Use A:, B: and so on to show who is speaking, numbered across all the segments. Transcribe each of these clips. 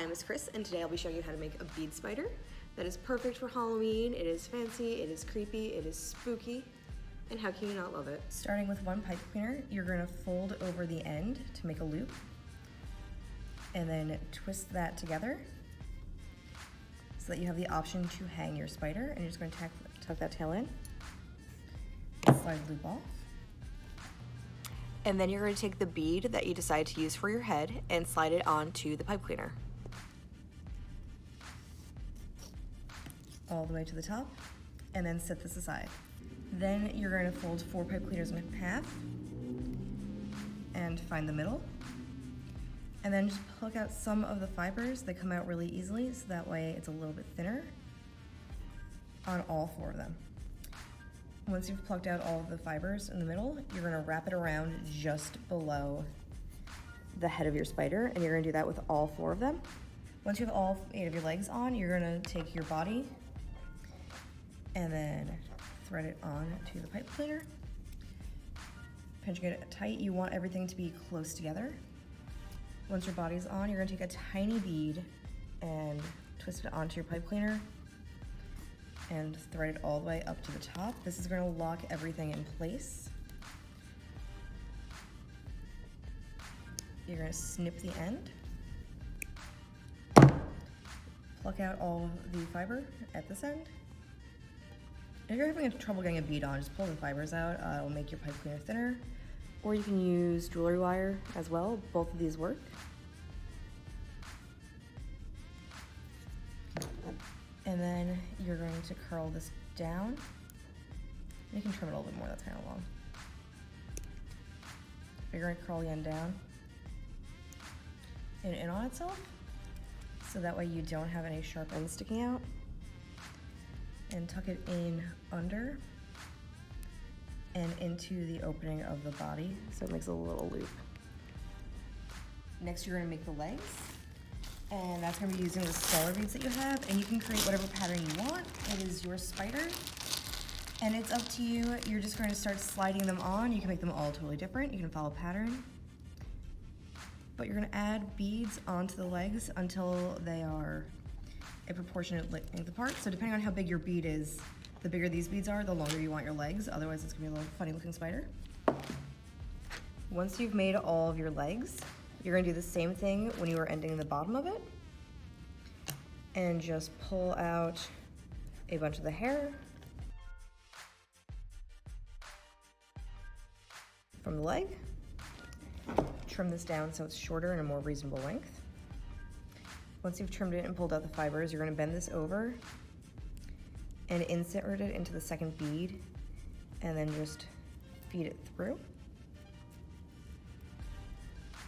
A: name is Chris, and today I'll be showing you how to make a bead spider that is perfect for Halloween. It is fancy, it is creepy, it is spooky, and how can you not love it? Starting with one pipe cleaner, you're going to fold over the end to make a loop, and then twist that together so that you have the option to hang your spider, and you're just going to tuck that tail in, slide the loop off. And then you're going to take the bead that you decide to use for your head and slide it onto the pipe cleaner. All the way to the top, and then set this aside. Then you're going to fold 4 pipe cleaners in half and find the middle. And then just pluck out some of the fibers that come out really easily, so that way it's a little bit thinner on all 4 of them. Once you've plucked out all of the fibers in the middle, you're going to wrap it around just below the head of your spider, and you're going to do that with all 4 of them. Once you have all 8 of your legs on, you're going to take your body and then thread it on to the pipe cleaner. Pinching it tight, you want everything to be close together. Once your body's on, you're going to take a tiny bead and twist it onto your pipe cleaner and thread it all the way up to the top. This is going to lock everything in place. You're going to snip the end, pluck out all of the fiber at this end. If you're having trouble getting a bead on, just pull the fibers out. It'll make your pipe cleaner thinner. Or you can use jewelry wire as well. Both of these work. And then you're going to curl this down. You can trim it a little bit more, that's kind of long. You're going to curl the end down and in on itself, so that way you don't have any sharp ends sticking out. And tuck it in under and into the opening of the body, so it makes a little loop. Next, you're going to make the legs. And that's going to be using the smaller beads that you have, and you can create whatever pattern you want. It is your spider, and it's up to you. You're just going to start sliding them on. You can make them all totally different. You can follow pattern, but you're going to add beads onto the legs until they are a proportionate length apart. So depending on how big your bead is, the bigger these beads are, the longer you want your legs. Otherwise, it's going to be a little funny looking spider. Once you've made all of your legs, you're going to do the same thing when you are ending the bottom of it, and just pull out a bunch of the hair from the leg, trim this down so it's shorter and a more reasonable length. Once you've trimmed it and pulled out the fibers, you're going to bend this over and insert it into the second bead, and then just feed it through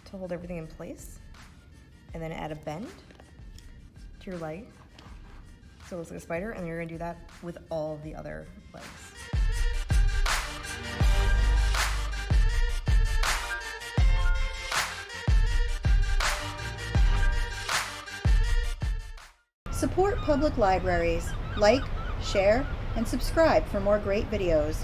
A: to hold everything in place, and then add a bend to your leg so it looks like a spider, and then you're going to do that with all of the other legs.
B: Support public libraries. Like, share, and subscribe for more great videos.